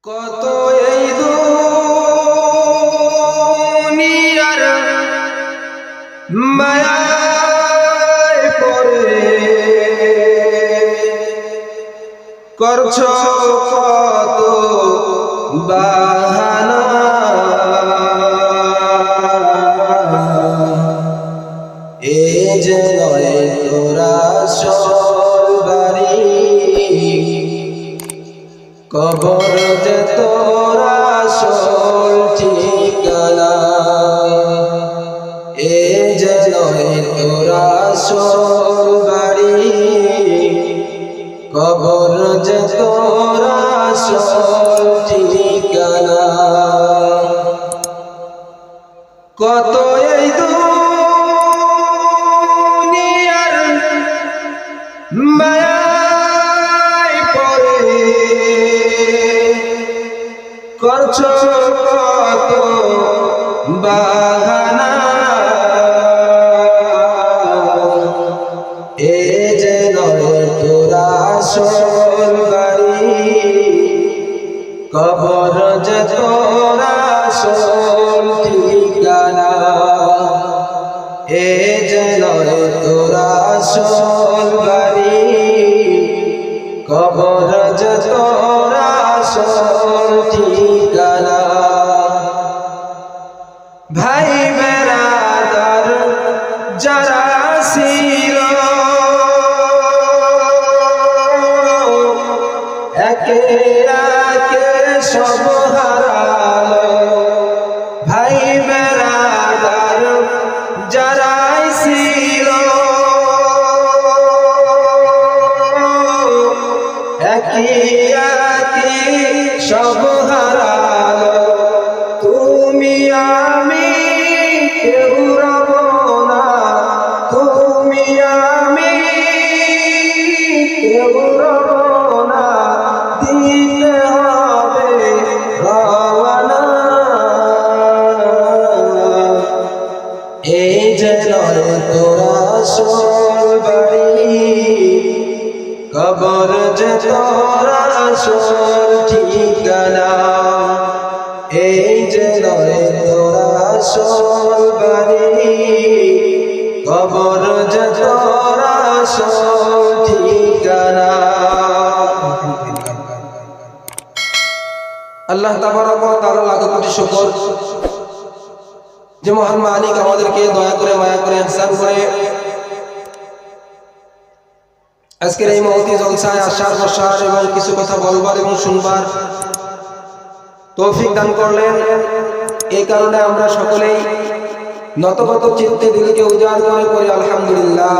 কত এই দুনিয়ার মায়ায় পড়ে করছো কত বাহানা, এ যে নয় তোরা আসল বাড়ি, কবর যে তোরা আসল ঠিকানা। এ যে নয় তোরা আসল বাড়ি, কবর যে তোরা আসল ঠিকানা। কত এই দুনিয়ার মায়ায় পড়ে করছো কত বাহানা, এ যে নয় তোরা আসল বাড়ি, কবর যে তোরা আসল ঠিকানা। এ যে নয় তোরা আসল বাড়ি, কবর যে তোরা আসল ঠিকানা। ভাই বেরাদার যারা ছিল একে একে সব হারালো, ভাই বেরাদার যারাই ছিল একে একে সব হারালো। তুমি আমি কেউ রব না, তুমি আমি কেউ রব না, দিতে হবে রওয়ানা। এই যে নয় তোরা আসল বাড়ি, কবর যে তোরা আসল ঠিকানা। এই যে নয় তোরা আসল বাড়ি, কবর যে তোরা আসল ঠিকানা। আল্লাহ তাবারক ওয়া তাআলা লাখ কোটি শুকর যে মহান মালিক আমাদেরকে দয়া করে মায়া করে ইহসান করে আজকের এই মহতি জলসায় আসার বসার এবং কিছু কথা বলবার এবং শুনবার তৌফিক দান করলেন। এই কারণে আমরা সকলেই নতগত চিত্তে দিলকে উজাড় করে পড়ি আলহামদুলিল্লাহ।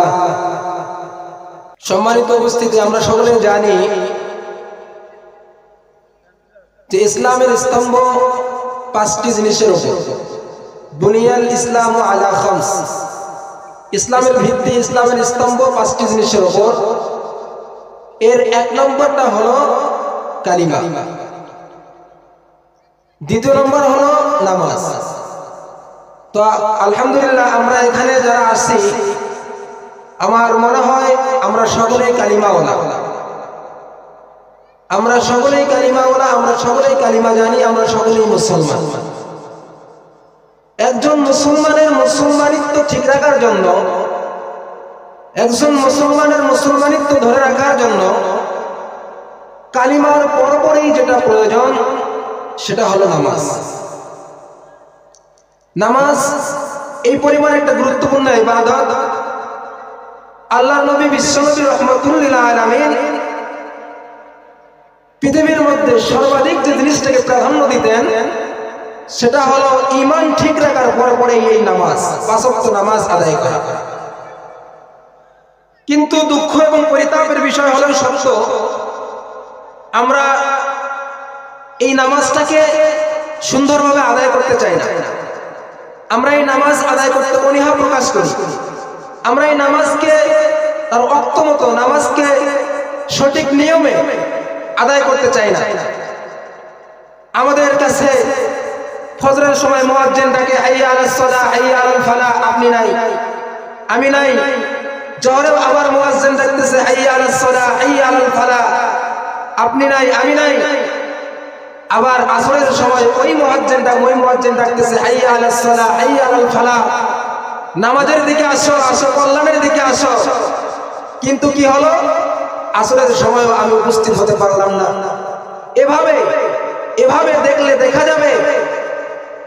সম্মানিত উপস্থিতি, আমরা সকলে জানি যে ইসলামের স্তম্ভ পাঁচটি জিনিসের উপর। বুনিয়াল ইসলাম আলা খামস, ইসলামের ভিত্তি, ইসলামের স্তম্ভ পাঁচটি জিনিসের উপর। এর এক নম্বরটা হলো কালিমা, দ্বিতীয় নম্বর হলো নামাজ। তো আলহামদুলিল্লাহ আমরা এখানে যারা আছি আমার মনে হয় আমরা সকলেই কালিমাওয়ালা, আমরা সকলেই কালিমাওয়ালা, আমরা সকলেই কালিমা জানি, আমরা সকলেই মুসলমান। একজন মুসলমানের মুসলমানিত্ব ঠিক রাখার জন্য, একজন মুসলমানের মুসলমানিত্ব ধরে রাখার জন্য কালিমার পরপরই যেটা প্রয়োজন সেটা হলো নামাজ। নামাজ এই পরিমাণ একটা গুরুত্বপূর্ণ ইবাদত। আল্লাহর নবী বিশ্বনবী রাহমাতুল লিল আলামিন পৃথিবীর মধ্যে সর্বাধিক যে জিনিসটাকে প্রাধান্য দিতেন সেটা হলো ঈমান ঠিক রাখার পরে এই নামাজ, পাঁচ ওয়াক্ত নামাজ আদায় করা। কিন্তু দুঃখ এবং পরিতাপের বিষয় হলো সত্য, আমরা এই নামাজটাকে সুন্দরভাবে আদায় করতে চাই না। আমরা এই নামাজ আদায় করতে অনীহা প্রকাশ করি। আমরা এই নামাজকে তার ওয়াক্ত মতো, নামাজকে সঠিক নিয়মে আদায় করতে চাই না। আমাদের কাছে ফজরের সময় মুয়াজ্জিন ডাকে হাইয়া আলাস সালাহ হাইয়া আলাল ফালাহ, আপনি নাই আমি নাই। জোহরে আবার মুয়াজ্জিন ডাকতেছে হাইয়া আলাস সালাহ হাইয়া আলাল ফালাহ, আপনি নাই আমি নাই। আবার আসরের সময় ওই মুয়াজ্জিন ডাকতেছে হাইয়া আলাস সালাহ হাইয়া আলাল ফালাহ, নামাজের দিকে আসো, আসো কল্যাণের দিকে আসো। কিন্তু কি হলো, আসরের সময় আমি উপস্থিত হতে পারলাম না। এভাবে দেখলে দেখা যাবে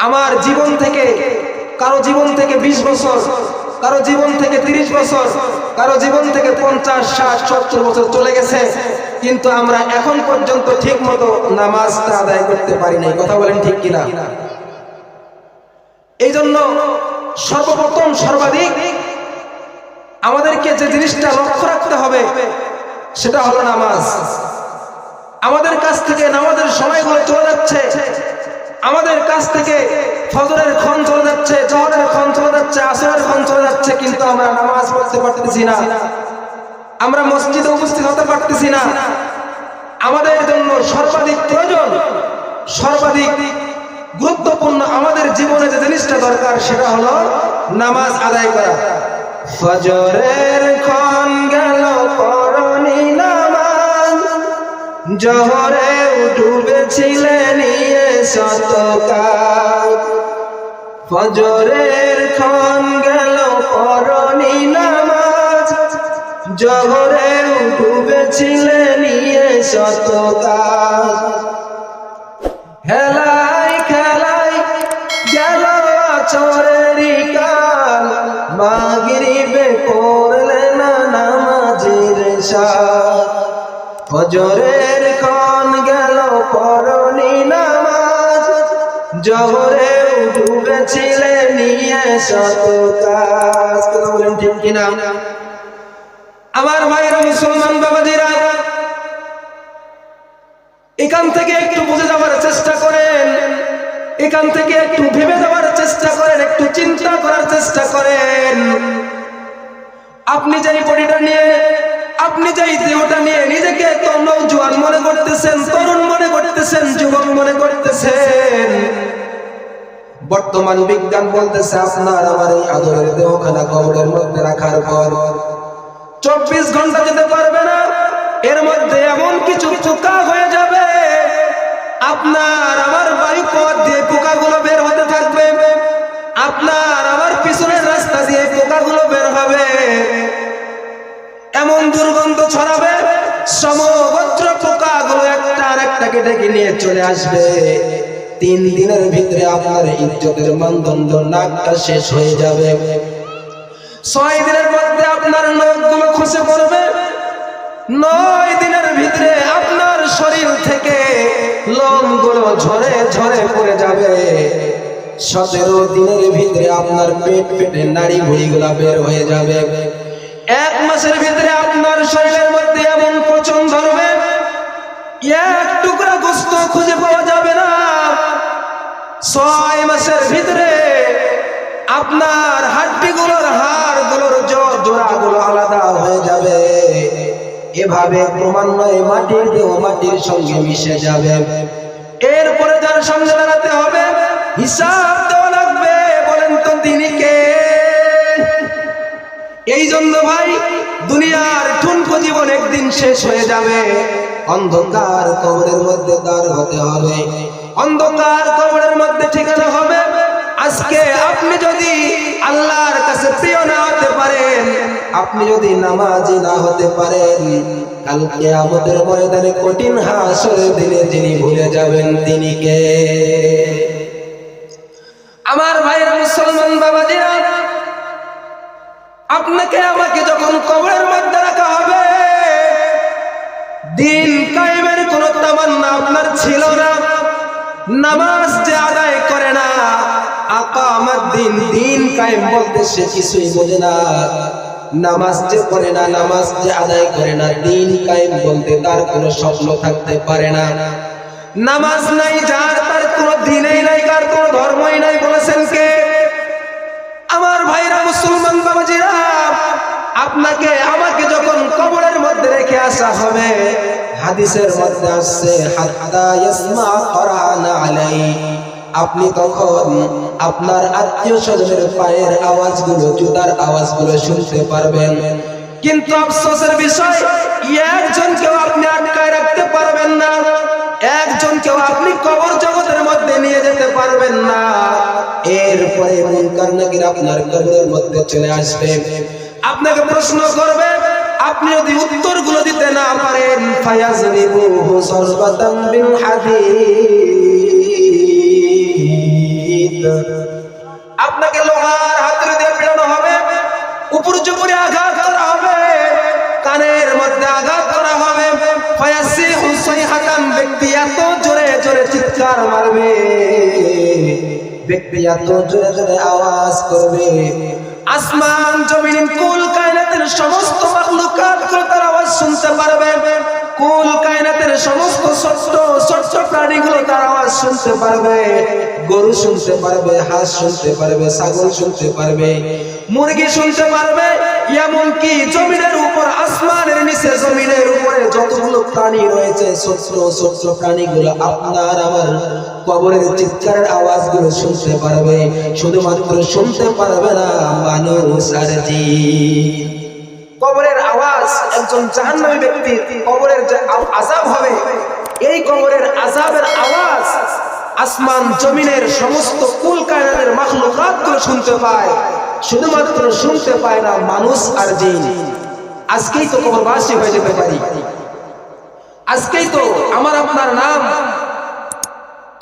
আমার জীবন থেকে, কারো জীবন থেকে 20 বছর, কারো জীবন থেকে 30 বছর, কারো জীবন থেকে 50, 60, 70 বছর চলে গেছে, কিন্তু আমরা এখন পর্যন্ত ঠিক মতো নামাজটা আদায় করতে পারি নাই। কথা বলেন ঠিক কিনা? এই জন্য সর্বপ্রথম সর্বাধিক আমাদেরকে যে জিনিসটা লক্ষ্য রাখতে হবে সেটা হলো নামাজ। আমাদের কাছ থেকে নামাজের সময়গুলো চলে যাচ্ছে, আমাদের কাছ থেকে ফজরের ক্ষণ চলে যাচ্ছে, জোহরের ক্ষণ চলে যাচ্ছে, আসরের ক্ষণ চলে যাচ্ছে, কিন্তু আমরা নামাজ পড়তে পারতেছি না, আমরা মসজিদে উপস্থিত হতে পারতেছি না। আমাদের জন্য সর্বাধিক প্রয়োজন, সর্বাধিক গুরুত্বপূর্ণ আমাদের জীবনে যে জিনিসটা দরকার সেটা হলো নামাজ আদায় করা। ফজরের ক্ষণ গেল পড়নি নামাজ, জোহরে ডুবেছিলে নিয়ে শত কাজ। ফজরের ক্ষণ গেল পড়নি নামাজ, জোহরে ডুবেছিলে নিয়ে শত কাজ। হেলাই খেলাই গেল চোরেরি কাল, মাগরিবে পড়লে না নামাজের সাথ। ফজরের ক্ষণ গেল পড়নি নামাজ, জোহরে ডুবেছিলে নিয়ে শত কাজ। কথা বলেন ঠিক কিনা? আমার ভাইরা মুসলমান বাবাজিরা, এখান থেকে একটু বুঝে যাওয়ার চেষ্টা করেন, এখান থেকে একটু ভেবে যাওয়ার চেষ্টা করেন, একটু চিন্তা করার চেষ্টা করেন। আপনি যেই বডিটা নিয়ে, আপনি যেই দেহটা নিয়ে নিজেকে তো নওজোয়ান মনে করতেছেন, তরুণ মনে করতেছেন, যুবক মনে করতেছেন, বর্তমান বিজ্ঞান বলতেছে আপনার আমার এই আদরের দেহখানা কবরের মধ্যে রাখার পর 24 ঘন্টা যেতে পারবে না, এর মধ্যে এমন কিছু পোকা হয়ে যাবে, আপনার আমার বায়ুপথ দিয়ে পোকাগুলো বের হতে থাকবে, আপনার আমার পিছনের রাস্তা দিয়ে পোকাগুলো বের হবে, এমন দুর্গন্ধ ছড়াবে, সমগ্র পোকাগুলো একটা আর একটাকে ডেকে নিয়ে চলে আসবে। 3 দিনের ভিতরে আপনার ইজ্জতের মানদণ্ড নাকটা শেষ হয়ে যাবে। 6 দিনের মধ্যে আপনার নখগুলো খসে পড়বে। 9 দিনের ভিতরে আপনার শরীর থেকে লোমগুলো ঝরে ঝরে পড়ে যাবে। 17 দিনের ভিতরে আপনার পেটে নাড়ি ভুঁড়িগুলো বের হয়ে যাবে। 1 মাসের ভিতরে আপনার শরীরের মধ্যে এমন পচন ধরবে, এক টুকরা গোশত খুঁজে পাওয়া যাবে না। 6 মাসের ভিতরে আপনার হাড্ডিগুলোর, হাড়গুলোর জোড়াগুলো আলাদা হয়ে যাবে। এভাবে ক্রমান্বয়ে মাটির দেহ মাটির সঙ্গে মিশে যাবে। এরপরে যার সঙ্গে দাঁড়াতে হবে, হিসাব দেওয়া লাগবে। বলেন তো তিনি কে? এই জন্য ভাই, দুনিয়ার ঠুনকো জীবন একদিন শেষ হয়ে যাবে। অন্ধকার কবরের মধ্যে দাঁড় হতে হবে, অন্ধকার কবরের মধ্যে ঠিকানা হবে। আজকে আপনি যদি আল্লাহর কাছে প্রিয় না হতে পারেন, আপনি যদি নামাজি না হতে পারেন, কাল কিয়ামতের ময়দানে কঠিন হাসরের দিনে যিনি ভুলে যাবেন তিনি কে? আমার ভাইরা মুসলমান বাবাজিরা, আপনাকে আমাকে যখন কবরের মধ্যে রাখা হবে, দিন কায়েমের কোনো তামান্না আপনার ছিল না। নামাজ যে আদায় করে না, আকামাত দিন, দিন কায়েম বলতে সে কিছুই বোঝে না। নামাজ যে পড়ে না, নামাজ যে আদায় করে না, দিন কায়েম বলতে তার কোনো স্বপ্ন থাকতে পারে না। নামাজ নাই যার, তার কোনো দিনই নাই, কার কোনো ধর্মই নাই। বলেছেন কে? আমার ভাইরা মুসলমান বাবাজিরা, আপনাকে আমাকে যখন কবরের মধ্যে রেখে আসা হবে, হাদিসের মধ্যে আসছে হাত্তা ইয়াসমা কুরআন আলাইহি, আপনি তখন আপনার আত্মীয় স্বজনের পায়ের আওয়াজগুলো, জুতার আওয়াজগুলো শুনতে পারবেন। কিন্তু আফসোসের বিষয়, একজনকেও আপনি আটকায় রাখতে পারবেন না। একজন একজনকেও আপনি কবর জগতের মধ্যে নিয়ে যেতে পারবেন না। এরপরে মুনকার নাকির আপনার কবরের মধ্যে চলে আসবে, আপনাকে প্রশ্ন করবে, আপনি যদি উত্তরগুলো দিতে না পারেন ফায়াজরিবুহু সরবাতাম বিল হাদীদ, আপনাকে লোহার হাতুড়ি দিয়ে পিটানো হবে, উপর উপরে আঘাত করা হবে, কানের মধ্যে আঘাত করা হবে। ফায়াসিহু সাইহাতাম, ব্যক্তি এত জোরে জোরে চিৎকার মারবে, ব্যক্তি এত জোরে জোরে আওয়াজ করবে, আসমান জমিন কুল কায়নাতের সমস্ত মাখলুকাত তার আওয়াজ শুনতে পারবে, কুল কায়নাতের সমস্ত ছোট্ট প্রাণীগুলো তার আওয়াজ শুনতে পারবে। গরু শুনতে পারবে, হাঁস শুনতে পারবে, ছাগল শুনতে পারবে, মুরগি শুনতে পারবে, এমনকি জমিনের উপর, আসমানের নিচে জমিনের উপরে যতগুলো প্রাণী রয়েছে ছোট্ট প্রাণীগুলো আপনার আমার কবরের চিৎকারের আওয়াজগুলো শুনতে পারবে। শুধুমাত্র শুনতে পারবে না মানুষ আর জিন। কবরের আওয়াজ, একজন জাহান্নামী ব্যক্তির কবরের যে আযাব হবে, এই কবরের আযাবের আওয়াজ আসমান জমিনের সমস্ত কুল কায়নাতের মাখলুকাতগুলো শুনতে পায়, শুধুমাত্র শুনতে পায় না মানুষ আর জিন। আজকেই তো কবরবাসী হয়ে যেতে পারি, আজকেই তো আমার আপনার নাম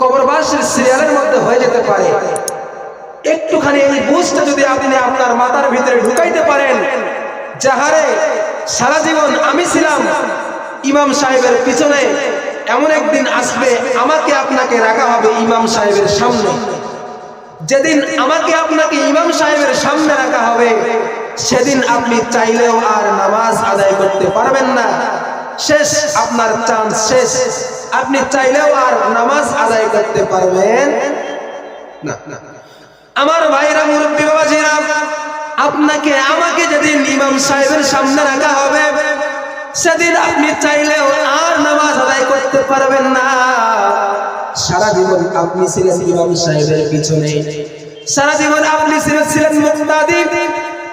কবরবাসীর সিরিয়ালের মধ্যে হয়ে যেতে পারে। একটুখানি এই বুঝটা যদি আপনি আপনার মাথার ভিতরে ঢুকাইতে পারেন, যাহারে সারা জীবন আমি ছিলাম ইমাম সাহেবের পিছনে, এমন একদিন আসবে আমাকে আপনাকে রাখা হবে ইমাম সাহেবের সামনে। যেদিন আমাকে আপনাকে ইমাম সাহেবের সামনে রাখা হবে, সেদিন আপনি চাইলেও আর নামাজ আদায় করতে পারবেন না, শেষ, আপনার চান্স শেষ। আপনি চাইলেও আর নামাজ আদায় করতে পারবেন না। আমার ভাইরা, মুরব্বী বাবাজিরা, আপনাকে আমাকে যেদিন ইমাম সাহেবের সামনে রাখা হবে, সেদিন আপনি চাইলেও আর নামাজ আদায় করতে পারবেন না। সারা জীবন আপনি ছিলেন ইমাম সাহেবের পিছনে, সারা জীবন আপনি ছিলেন মুক্তাদি,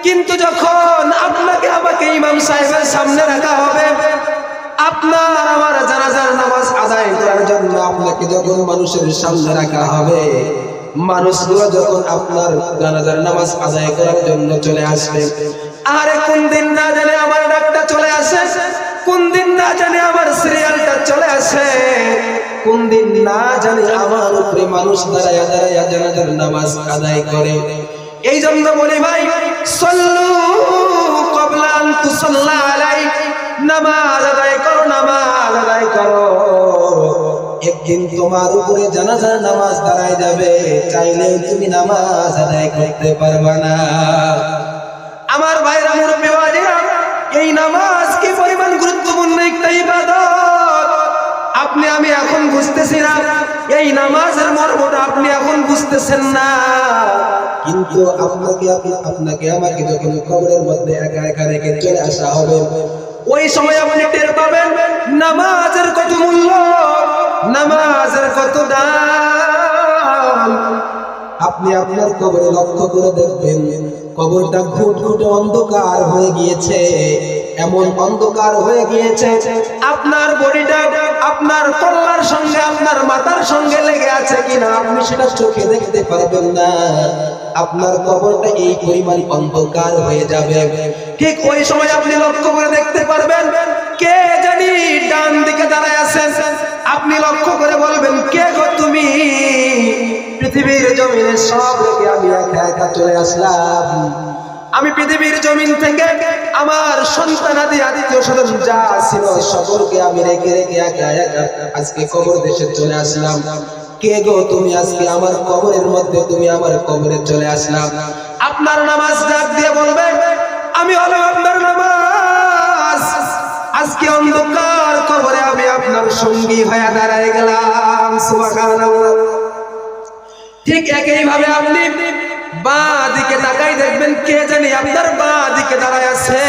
কিন্তু যখন আপনাকে আমাকে ইমাম সাহেবের সামনে রাখা হবে, আপনার আমার জানাজার নামাজ আদায় করার জন্য আপনাকে যখন মানুষের সামনে রাখা হবে, মানুষগুলো যখন আপনার জানাজার নামাজ আদায় করার জন্য চলে আসবে, আরে কোন দিন না জানে আমার ডাকটা চলে আসে, কোন দিন না জানে আমার সিরিয়ালটা চলে আসে, কোন দিন না জানে আমার উপরে মানুষ দাঁড়ায়া দাঁড়ায়া জানাজার নামাজ আদায় করে। এই জন্য বলি ভাই, সাল্লু ক্বাবলা আন তুসাল্লা আলাই, নামাজ আদায় করো, নামাজ আদায় করো। একদিন তোমার উপরে জানাজার নামাজ দাঁড়ায় যাবে, চাইলেও তুমি নামাজ আদায় করতে পারবে না। আমার ভাইরা, মুরব্বী বাবাজিরা, এই নামাজ কি পরিমাণ গুরুত্বপূর্ণ একটা ইবাদত আপনি আমি এখন বুঝতেছি না, এই নামাজের মর্মটা আপনি এখন বুঝতেছেন না। কিন্তু আপনাকে আমাকে যখন কবরের মধ্যে একা একা রেখে চলে আসা হবে, ওই সময় আপনি টের পাবেন নামাজের কত মূল্য, নামাজের কত দাম। আপনি আপনার কবরে লক্ষ্য করে দেখবেন, কবরটা ঘুটঘুটে অন্ধকার হয়ে গিয়েছে, এমন অন্ধকার হয়ে গিয়েছে, আপনার বডিটা আপনার কল্লার সঙ্গে আপনার মাথার সঙ্গে লেগে আছে কিনা আপনি সেটা চোখে দেখতে পারবেন না। আপনার কবরটা এই পরিমাণ অন্ধকার হয়ে যাবে। ঠিক ওই সময় আপনি লক্ষ্য করে দেখতে পারবেন কে জানি ডান দিকে দাঁড়ায় আছেন। আপনি লক্ষ্য করে বলবেন, কে গো তুমি? পৃথিবীর জমিনে সব রেখে আমি একা একা চলে আসলাম। আমি পৃথিবীর জমিন থেকে আমার সন্তানাদি আত্মীয় স্বজন যা ছিল সকলকে আমি রেখে রেখে একা একা আজকে কবর দেশে চলে আসলাম। কে গো তুমি? আজকে আমার কবরের মধ্যে তুমি আমার কবরে চলে আসলাম। আপনার নামাজ ডাক দিয়ে বলবে, আমি হলাম আপনার নামাজ। আজকে অন্ধকার কবরে আমি আপনার সঙ্গী হয়ে দাঁড়ায় গেলাম। সুবহানাল্লাহ। ঠিক একই ভাবে আপনি বাঁ দিকে তাকাই দেখবেন, কে জানি আপনার বাঁ দিকে দাঁড়ায় আছে।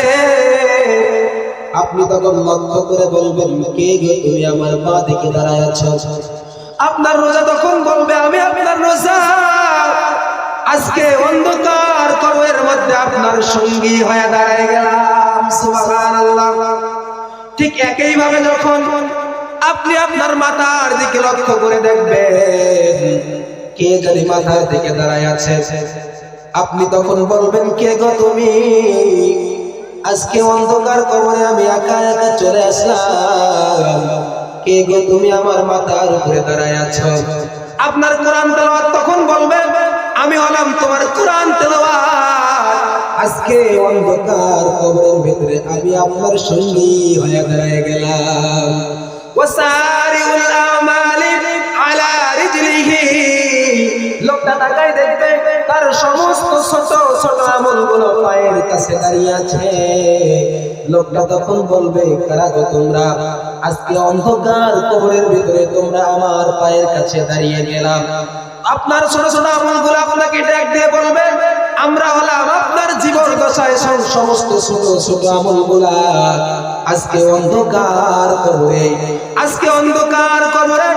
আপনি তখন লক্ষ্য করে বলবেন, কে গো তুমি আমার বাঁ দিকে দাঁড়ায় আছো? আপনার রোজা তখন বলবে, আমি আপনার রোজা। আজকে অন্ধকার কবরের মধ্যে আপনার সঙ্গী হয়ে দাঁড়ায় গেলাম। সুবহানাল্লাহ। ঠিক একই ভাবে যখন আপনি আপনার মাথার দিকে লক্ষ্য করে দেখবেন কে জানি মাথার দিকে দাঁড়ায় আছে। আপনি তখন বলবেন, কে গো তুমি? আজকে অন্ধকার কবরে আমি একা একা চলে আসলাম, কে গো তুমি আমার মাথার উপরে দাঁড়ায় আছো? আপনার কোরআন তেলাওয়াত তখন বলবে, আমি হলাম তোমার কোরআন তেলাওয়াত। আজকে অন্ধকার কবরের ভিতরে আমি আপনার সঙ্গী হয়ে দাঁড়ায় গেলাম। ওয়াসারিউল আমালি আলা রিজলিহি, লোকটা তাকায় দেখবে তার সমস্ত ছোট ছোট আমলগুলো পায়ের কাছে দাঁড়িয়ে আছে। লোকটা তখন বলবে, কারা গো তোমরা? আজকে অন্ধকার কবরের ভিতরে তোমরা আমার পায়ের কাছে দাঁড়িয়ে গেলাম। আপনার ছোট ছোট আমলগুলো আপনাকে ডাক দিয়ে বলবে, আমরা হলাম আপনার জীবন দশায় সমস্ত ছোট ছোট আমলগুলা আজকে অন্ধকার কবরে। আজকে অন্ধকার কবরে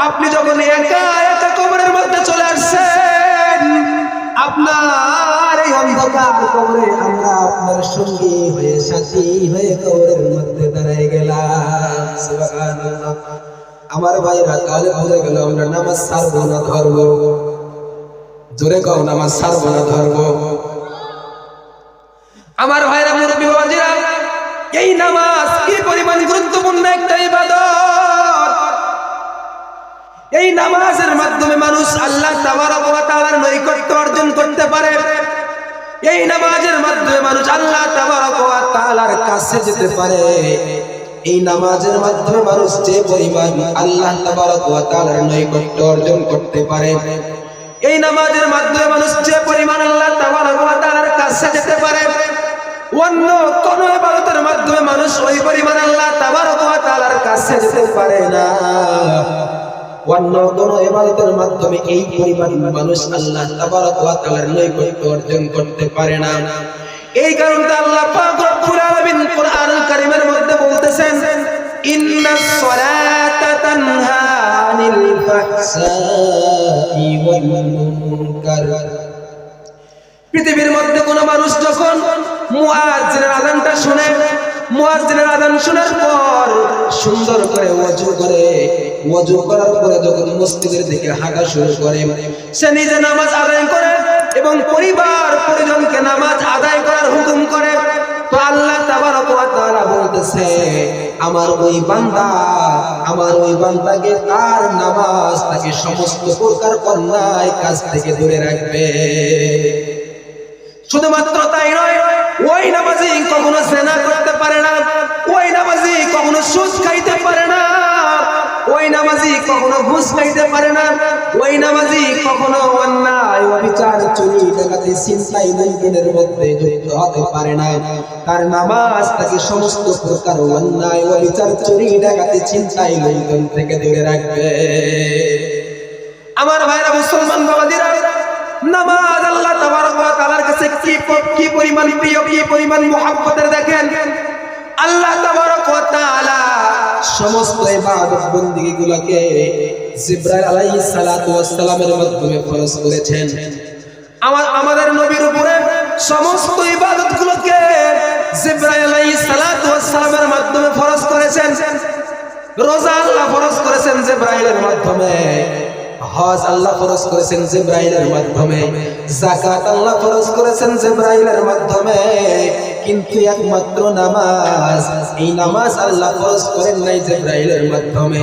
আপনি যখন একা একা কবরের মধ্যে চলে আসছেন, আপনার এই অন্ধকার কবরে আমরা আপনার সঙ্গী হয়ে সাথী হয়ে কবরের মধ্যে দাঁড়ায় গেলাম। সুবহানাল্লাহ। আমার ভাইরা, তাহলে বুঝে গেল আমরা নামাজ ছাড়বো না ধরবো। জোরে কও, নামাজ ছাড়বো না ধরবো। আমার ভাইরা, মুরব্বি বাবাজিরা, এই নামাজ কি পরিমাণ গুরুত্বপূর্ণ একটা ইবাদত। এই নামাজের মাধ্যমে মানুষ আল্লাহ তাবারক ওয়া তাআলার নৈকট্য অর্জন করতে পারে। এই নামাজের মাধ্যমে মানুষ আল্লাহ তাবারক ওয়া তাআলার কাছে যেতে পারে। এই নামাজের মাধ্যমে মানুষ যে পরিমাণ আল্লাহ তাবারক ওয়া তাআলার নৈকট্য অর্জন করতে পারে, এই নামাজের মাধ্যমে মানুষ যে পরিমাণ আল্লাহ তাবারক ওয়া তাআলার কাছে যেতে পারে, অন্য কোন ইবাদতের মাধ্যমে মানুষ ওই পরিমাণ আল্লাহ তাবারক ওয়া তাআলার কাছে যেতে পারে না। অন্য কোন ইবাদতের মাধ্যমে এই পরিমাণ মানুষ আল্লাহ তাবারক ওয়া তাআলার নৈকট্য অর্জন করতে পারে না। এই কারণে আল্লাহ পাক রব্বুল আলামিন কোরআনুল কারীমের মধ্যে বলতেছেন, ইন্নাস সালাতা তানহা আনিল ফাহশাই ওয়াল মুনকার। পৃথিবীর মধ্যে কোন মানুষ যখন মুয়াজ্জিনের আযানটা শুনে, মুয়াজ্জিনের আযান শোনার পর সুন্দর করে ওযু করার পরে যখন মসজিদের দিকে হাঁটা শুরু করে, সে নিজে নামাজ আদায় করে এবং পরিবার পরিজনকে নামাজ আদায় করার হুকুম করে, তো আল্লাহ তাবারক ওয়া তাআলা বলতেছে, আমার ওই বান্দাকে তার নামাজ তাকে সমস্ত প্রকার অন্যায় কাজ থেকে দূরে রাখবে। শুধুমাত্র তাই নয়, ওই নামাজি কখনো জিনা করতে পারে না, ওই নামাজি কখনো সুদ খাইতে পারে না, ওই নামাজি কখনো ঘুষ খাইতে পারে না, ওই নামাজি কখনো অন্যায় অবিচার চুরি ডাকাতি ছিনতাই লুণ্ঠনের মধ্যে যুক্ত হতে পারে না। তার নামাজ তাকে সমস্ত প্রকার অন্যায় অবিচার চুরি ডাকাতি ছিনতাই লুণ্ঠন থেকে দূরে রাখবে। আমার ভাইরা, মুসলমান বাবাজিরা, নামাজ আল্লাহ তাবারক ওয়া তাআলার কাছে কি পরিমাণ প্রিয়, কি পরিমাণ মুহাব্বতের দেখেন। আল্লাহ তাবারক ওয়া তাআলা সমস্ত ইবাদত বন্দেগীগুলোকে জিবরাইল আলাইহিস সালাতু ওয়াস সালামের মাধ্যমে ফরজ করেছেন। আমাদের নবীর উপরে সমস্ত ইবাদতগুলোকে জিবরাইল আলাইহিস সালাতু ওয়াস সালামের মাধ্যমে ফরজ করেছেন। রোজা আল্লাহ ফরজ করেছেন জিবরাইলের মাধ্যমে, হজ আল্লাহ ফরজ করেছেন জিবরাইলের মাধ্যমে, যাকাত আল্লাহ ফরজ করেছেন জিবরাইলের মাধ্যমে, কিন্তু একমাত্র নামাজ, এই নামাজ আল্লাহ ফরজ করেন নাই জিবরাইলের মাধ্যমে।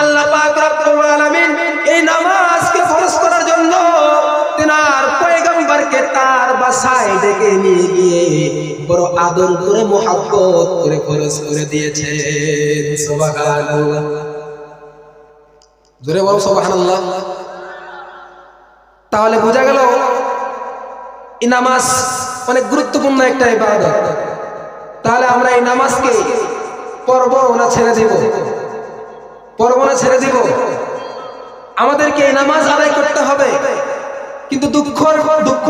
আল্লাহ পাক রব্বুল আলামিন এই নামাজকে ফরজ করার জন্য তিনার পয়গম্বরকে তার বাসায় ডেকে নিয়ে গিয়ে বড় আদর করে মুহাব্বত করে ফরজ করে দিয়েছেন। সুবহানাল্লাহ। জোরে বলো সুবহানাল্লাহ। তাহলে বোঝা গেল এই নামাজ অনেক গুরুত্বপূর্ণ একটা ইবাদত। তাহলে আমরা এই নামাজকে পড়ব না ছেড়ে দিব? পড়ব না ছেড়ে দিব? আমাদেরকে এই নামাজ আদায় করতে হবে। কিন্তু দুঃখ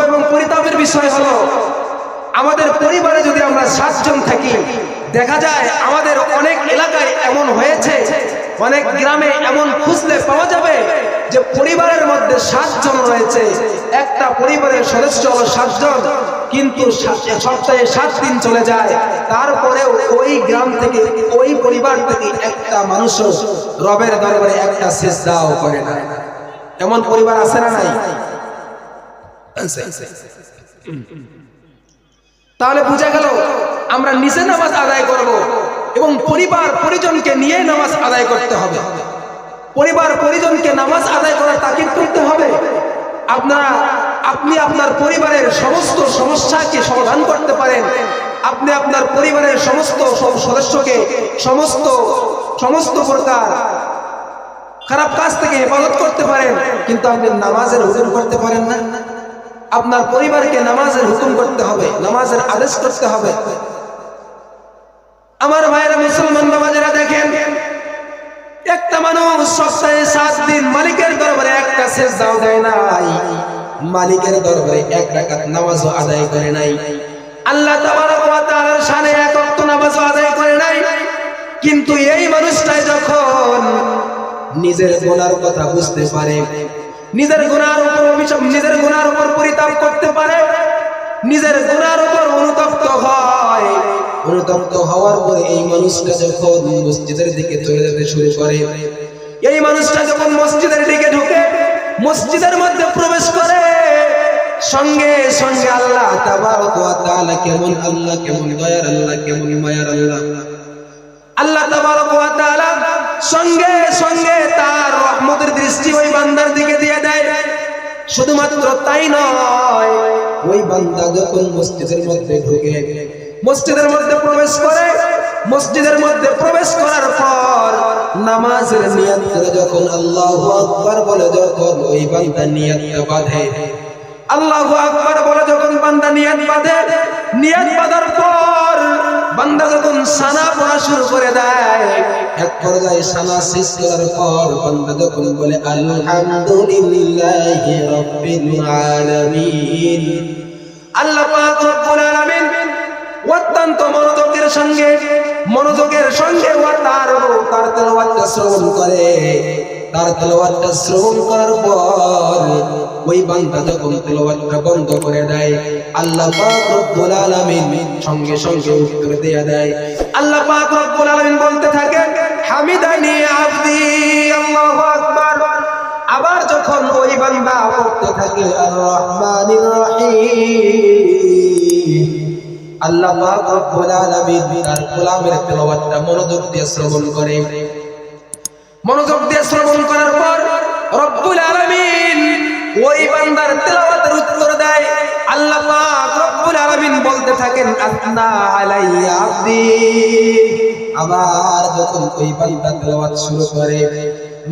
এবং পরিতাপের বিষয় হলো, আমাদের পরিবারে যদি আমরা 7 জন থাকি, দেখা যায় আমাদের অনেক এলাকায় এমন হয়েছে, অনেক গ্রামে এমন খুঁজলে পাওয়া যাবে যে পরিবারের মধ্যে 7 জন রয়েছে, একটা পরিবারের সদস্য হলো 7 জন, কিন্তু সপ্তাহে 7 দিন চলে যায়, তারপরেও ওই গ্রাম থেকে ওই পরিবার থেকে একটা মানুষও রবের দরবারে একটা সিজদাও করে না। এমন পরিবার আছে না নাই? তাহলে বুঝা গেল আমরা নিজে নামাজ আদায় করব এবং পরিবার পরিজনকে নিয়ে নামাজ আদায় করতে হবে। পরিবার পরিজনকে নামাজ আদায় করার তাকিদ করতে হবে। আপনি আপনার পরিবারের সমস্ত সমস্যাকে সমাধান করতে পারেন, আপনি আপনার পরিবারের সমস্ত সদস্যকে সমস্ত প্রকার খারাপ কাজ থেকে হেফাজত করতে পারেন, কিন্তু আপনি নামাজের হুকুম করতে পারেন না। আপনার পরিবারকে নামাজের হুকুম করতে হবে, নামাজের আদেশ করতে হবে। আমার ভাইয়েরা মুসলমান বাবাজেরা দেখেন, একটা মানুষ সপ্তাহে 7 দিন মালিকের দরবারে একটা সিজদাও দেয় নাই, মালিকের দরবারে 1 রাকাত নামাজও আদায় করে নাই, আল্লাহ তাবারক ওয়া তাআলার শানে 1 ওয়াক্ত নামাজও আদায় করে নাই। কিন্তু এই মানুষটাই যখন নিজের গুনার কথা বুঝতে পারে, নিজের গুনার উপর পরিতাপ করতে পারে, নিজের গুনার উপর অনুতপ্ত হওয়ার পরে এই মানুষটা যখন মসজিদের দিকে চলে যেতে শুরু করে, এই মানুষটা যখন মসজিদের দিকে ঢুকে, মসজিদের মধ্যে প্রবেশ করে, সঙ্গে সঙ্গে আল্লাহ তাবারক ওয়া তাআলা কেমন আল্লাহ, কেমন দয়ার আল্লাহ, কেমন মায়ার আল্লাহ, আল্লাহ তাবারক ওয়া তাআলা সঙ্গে সঙ্গে তার রহমতের দৃষ্টি ওই বান্দার দিকে দিয়ে দেয়। শুধুমাত্র তাই নয়, ওই বান্দা যখন মসজিদের মধ্যে ঢুকে, মসজিদের মধ্যে প্রবেশ করে, মসজিদের মধ্যে প্রবেশ করার পর নামাজের নিয়ত করে যখন আল্লাহু আকবার বলে, যখন ওই বান্দা নিয়তটা বাঁধে, আল্লাহু আকবার বলে যখন বান্দা নিয়ত বাঁধে, নিয়ত বাঁধার পর বান্দা যখন সানা পড়া শুরু করে দেয়, এক পর্যায়ে সানা শেষ করার পর বান্দা যখন বলে আলহামদুলিল্লাহি রাব্বিল আলামিন, আল্লাহ পাক রব্বুল আলামিন অত্যন্ত মনোযোগের সঙ্গে তার তেলাওয়াতটা শ্রবণ করে। তার তেলাওয়াতটা শ্রবণ করার পর ওই বান্দা যখন তেলাওয়াতটা বন্ধ করে দেয়, আল্লাহ পাক রব্বুল আলামিন সঙ্গে সঙ্গে উত্তর দিয়ে দেয়। আল্লাহ পাক রব্বুল আলামিন বলতে থাকে হামিদানি আবদি, আল্লাহু আকবার। আবার যখন ওই বান্দা পড়তে থাকে আর রহমানির রহিম, আল্লাহ পাক রব্বুল আলামিন তার গোলামের তেলাওয়াতটা মনোযোগ দিয়ে শ্রবণ করে। মনোযোগ দিয়ে শ্রবণ করার পর রব্বুল আলামিন ওই বান্দার তেলাওয়াতের উত্তর দেয়। আল্লাহ পাক রব্বুল আলামিন বলতে থাকেন আতনা আলাইয়া আবদি। আবার যখন ওই বান্দা তেলাওয়াত শুরু করে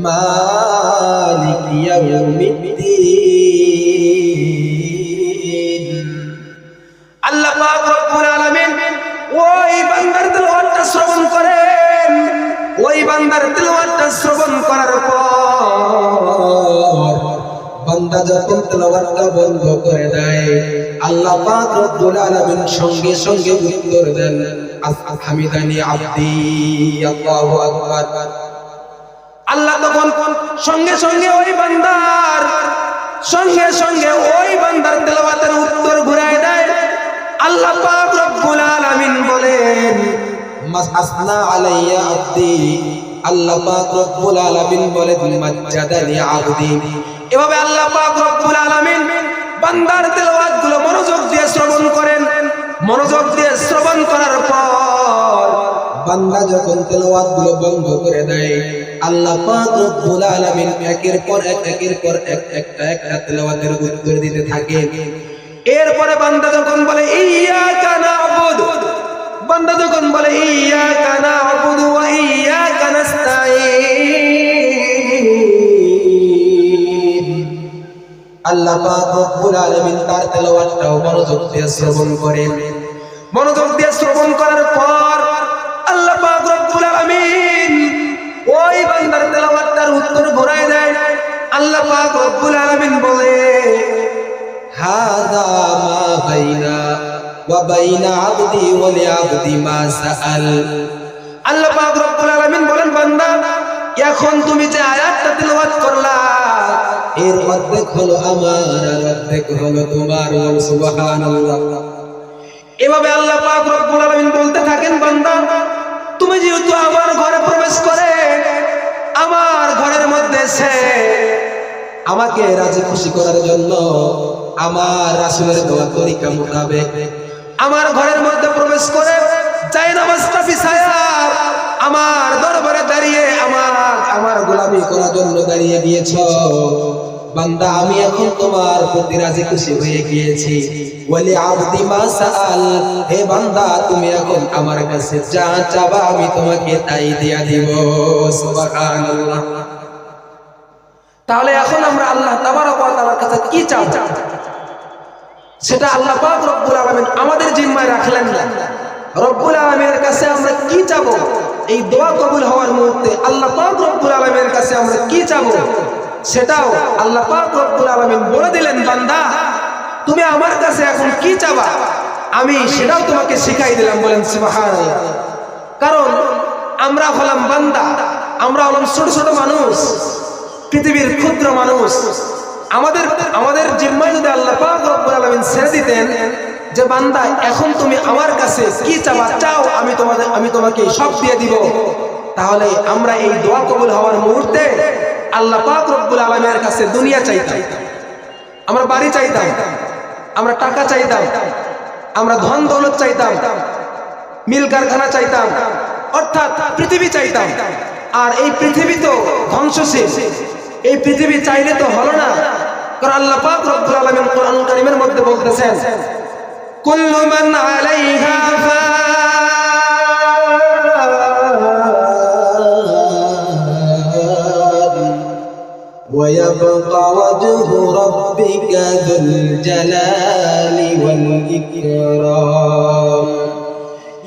মালিকি ইয়াউমিদ্দিন, আল্লাহ পাক রব্বুল আলামিন ওই বান্দার তেলাওয়াতটা শ্রবণ করেন। ওই বান্দার তেলাওয়াতটা শ্রবণ করার পর বান্দা যখন তেলাওয়াতটা বন্ধ করে দেয়, আল্লাহ পাক রব্বুল আলামিন সঙ্গে সঙ্গে উত্তর দেন হামিদানি আবদি, আল্লাহু আকবার। আল্লাহ তখন সঙ্গে সঙ্গে ওই বান্দার তেলাওয়াতের উত্তর ঘুরায় দেয়। আল্লাহ পাক রব্বুল আলামিন বলেন মাসনা আলাইয়া আবদি, আল্লাহ পাক রব্বুল আলামিন বলেন মাজ্জাদানি আবদি। এভাবে আল্লাহ পাক রব্বুল আলামিন বান্দার তেলাওয়াতগুলো মনোযোগ দিয়ে শ্রবণ করেন। মনোযোগ দিয়ে শ্রবণ করার পর বান্দা যখন তেলাওয়াতগুলো বন্ধ করে দেয়, আল্লাহ পাক রব্বুল আলামিন একের পর এক একটা তেলাওয়াতের উত্তর দিতে থাকে। এরপরে বান্দা যখন বলে ইয়্যাকা না'বুদু, বান্দা যখন বলে ইয়্যাকা না'বুদু ওয়া ইয়্যাকা নাস্তাঈন, আল্লাহ পাক রব্বুল আলামিন তার তেলাওয়াতটাও মনোযোগ দিয়ে শ্রবণ করেন। মনোযোগ দিয়ে শ্রবণ করার পর আল্লাহ পাক রব্বুল আলামিন ওই বান্দার তেলাওয়াতটার উত্তর ঘুরায় দেয়। আল্লাহ পাক রব্বুল আলামিন বলে হাযা মা বাইনা ওয়া বাইনা আবদি ওয়া লিআবদি মা সাআল। আল্লাহ পাক রব্বুল আলামিন বলেন বান্দা, এখন তুমি যে আয়াতটা তেলাওয়াত করলা, এর অর্ধেক হলো আমার আর অর্ধেক হলো তোমার। সুবহানাল্লাহ। এভাবে আল্লাহ পাক রব্বুল আলামিন বলতে থাকেন, বান্দা তুমি যেহেতু আমার ঘরে প্রবেশ করে আমার ঘরের মধ্যে এসে আমাকে রাজি খুশি করার জন্য আমার রাসূলের দেওয়া তরিকা মোতাবেক আমার ঘরের মধ্যে প্রবেশ করে চাই নামাজটা বিছায়া আমার দরবারে দাঁড়িয়ে আমার গোলামি করার জন্য দাঁড়িয়ে গিয়েছো, বান্দা আমি এখন তোমার প্রতি রাজি খুশি হয়ে গিয়েছি। ওয়ালি আবদি মা সাআল, হে বান্দা তুমি এখন আমার কাছে যা চাবা আমি তোমাকে তাই দিয়া দিব। সুবহানাল্লাহ। তাহলে এখন আমরা আল্লাহ তাবারক ওয়া তাআলার কাছে কি চাই সেটা আল্লাহ পাক রব্বুল আলামিন আমাদের জিম্মায় রাখলেন না। রব্বুল আলামিনের কাছে আমরা কি চাবো, এই দোয়া কবুল হওয়ার মুহূর্তে আল্লাহ পাক রব্বুল আলামিনের কাছে আমরা কি চাবো সেটাও আল্লাহ পাক রব্বুল আলামিন বলে দিলেন, বান্দা তুমি আমার কাছে এখন কি চাবা আমি সেটাও তোমাকে শিখাই দিলাম। বলেন সুবহানাল্লাহ। কারণ আমরা হলাম বান্দা, আমরা হলাম ছোট ছোট মানুষ, পৃথিবীর ক্ষুদ্র মানুষ। আমাদের জিম্মায় যদি আল্লাহ পাক রব্বুল আলামিন ছেড়ে দিতেন যে বান্দা এখন তুমি আমার কাছে কি চাবা চাও আমি তোমাকে সব দিয়ে দিব, তাহলে আমরা এই দোয়া কবুল হওয়ার মুহূর্তে আল্লাহ পাক রব্বুল আলামিনের কাছে দুনিয়া চাইতাম, আমরা বাড়ি চাইতাম, আমরা টাকা চাইতাম, আমরা ধন দৌলত চাইতাম, মিল কারখানা চাইতাম, অর্থাৎ পৃথিবী চাইতাম। আর এই পৃথিবী তো ধ্বংসশীল, এই পৃথিবী চাইলে তো হলো না। কারণ আল্লাহ পাক রব্বুল আলামিন কোরআনুল কারীমের মধ্যে বলতেছেন, কুল্লু মান আলাইহা ويبقى وجه ربك ذو الجلال والإكرام।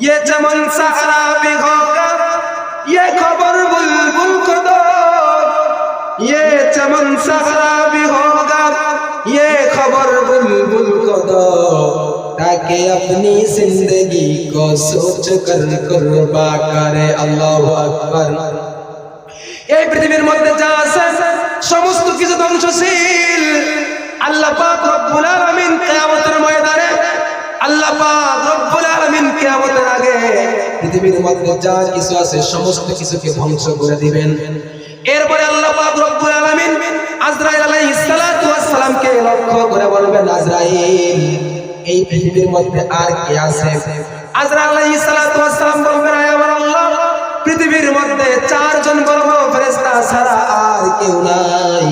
ये चमन सहरा भी होगा ये खबर बुलबुल को दो, ये चमन सहरा भी होगा ये खबर बुलबुल को दो, ताकि अपनी जिंदगी को सोच कर कुर्बा करे। अल्लाहु আকবার। এই পৃথিবীর মধ্যে যা আছে সমস্ত কিছু ধ্বংসশীল। আল্লাহ পাক রব্বুল আলামিন কিয়ামতের ময়দানে আল্লাহ পাক রব্বুল আলামিন কিয়ামতের আগে পৃথিবীর মধ্যে যা কিছু আছে সমস্ত কিছুকে ধ্বংস করে দিবেন। এরপরে আল্লাহ পাক রব্বুল আলামিন আজরাইল আলাইহিস সালাতু ওয়াস সালামকে লক্ষ্য করে বলবেন, আজরাইল এই পৃথিবীর মধ্যে আর কি আছে? আজরাইল আলাইহিস সালাতু ওয়াস সালাম বলবেন, আয় আমার আল্লাহ পৃথিবীর মধ্যে চারজন বড় বড় ফেরেশতা ছাড়া আর কেউ নাই।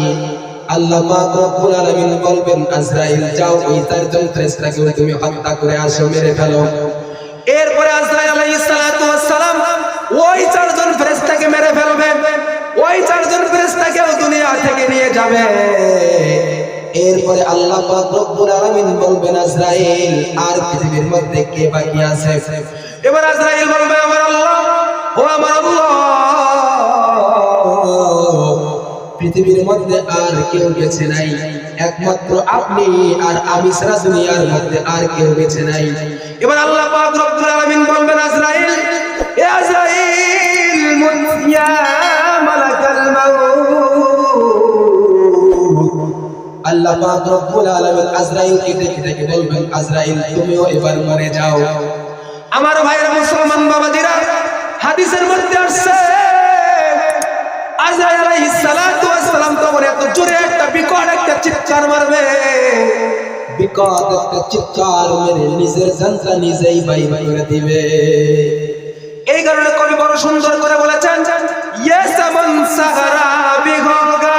আল্লাহ পাক রব্বুল আলামিন বলবেন, আজরাইল যাও ওই চারজন ফেরেশতাকে তুমি হত্যা করে আসো, মেরে ফেলো। এরপরে আজরাইল আলাইহিস সালাতু ওয়াস সালাম ওই চারজন ফেরেশতাকে মেরে ফেলবে, ওই চারজন ফেরেশতাকেও দুনিয়া থেকে নিয়ে যাবে। এরপরে আল্লাহ পাক রব্বুল আলামিন বলবেন, আজরাইল আর পৃথিবীর মধ্যে কে বাকি আছে? এবার আজরাইল বলবে, আমার আল্লাহ, ও আমার আল্লাহ পৃথিবীর মধ্যে আর কেউ বেঁচে নাই, একমাত্র আপনি আর আমি ছাড়া দুনিয়ার মধ্যে আর কেউ বেঁচে নাই। এবার আল্লাহ পাক রব্বুল আলামিন বলবেন, আজরাইল, এ আজরাইল ইয়া মালাকাল মাউত। আল্লাহ পাক রব্বুল আলামিন আজরাইলকে ডেকে বলবেন, আজরাইল তুমিও এবার মরে যাও। আমার ভাইরা মুসলমান বাবাজিরা, হাদিসের মধ্যে আসছে আজরাইল আলাইহিস সালাতু ওয়াস সালাম তখন এত জোরে একটা বিকট একটা চিৎকার মারবে, বিকট একটা চিৎকার মেরে নিজের জানটা নিজেই বাইর করে দিবে। এই কারণে কবি বড় সুন্দর করে বলেছেন, ইয়ে সমন সাগরা ভি হোগা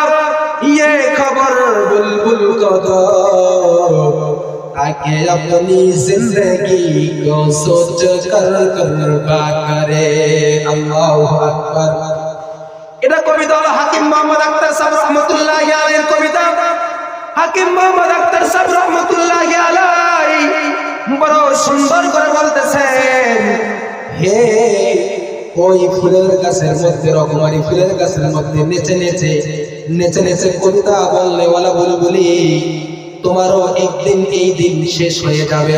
ইয়ে খবর বুলবুল কো দো, ताकि अपनी जिंदगी को सोच कर कुर्बा करे। अल्लाहु আকবার। এটা কবিতা হলো হাকিম মোহাম্মদ আখতার সাহেব রহমাতুল্লাহি আলাইহির কবিতা। হাকিম মোহাম্মদ আখতার সাহেব রহমাতুল্লাহি আলাইহি বড় সুন্দর করে বলতেছেন, হে ওই ফুলের গাছের মধ্যে, রকমারি ফুলের গাছের মধ্যে নেচে নেচে কবিতা বললে ওয়ালা বুলবুলি, তোমারও একদিন এই দিন শেষ হয়ে যাবে,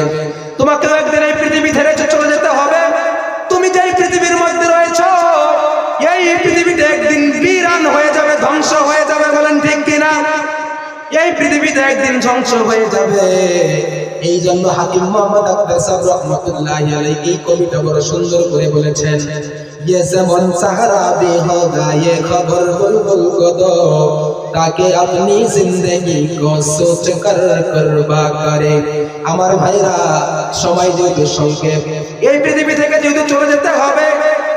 তোমাকেও একদিন এই পৃথিবী ছেড়ে চলে যেতে হবে। তুমি যে পৃথিবীর মধ্যে রয়েছো এই পৃথিবীতে একদিন বিরান হয়ে যাবে, ধ্বংস হয়ে যাবে। বলেন ঠিক কিনা? পৃথিবীতে একদিন ধ্বংস হয়ে যাবে। এই জন্য হাকিম মুহাম্মদ আখতার সাহেব রাহমাতুল্লাহি আলাইহি এই কবিতা বড় সুন্দর করে বলেছেন, ये ज़मान सहारा भी होगा ये खबर बुलबुल को दो ताकि अपनी जिंदगी को सोच कर कुर्बा करे। আমার ভাইরা, সময় যেহেতু সংক্ষেপ, এই পৃথিবী থেকে যেহেতু চলে যেতে হবে,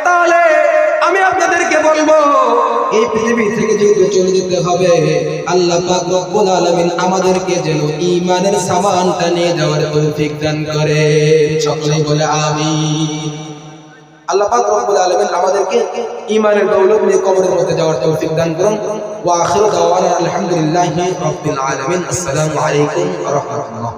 তাহলে আমি আপনাদেরকে বলবো এই পৃথিবী থেকে যেহেতু চলে যেতে হবে, আল্লাহ পাক রব্বুল আলামিন আমাদেরকে যেন ঈমানের সামানটা নিয়ে যাওয়ার তৌফিক দান করে। সকলেই বলে আমিন। আল্লাহ পাক রব্বুল আলামিন আমাদেরকে ঈমানের দৌলত নিয়ে কবরের মধ্যে যাওয়ার তৌফিক দান করুন। ওয়া আখিরু দাওয়ানা আলহামদুলিল্লাহি রাব্বিল আলামিন। আসসালামু আলাইকুম ওয়া রাহমাতুল্লাহ।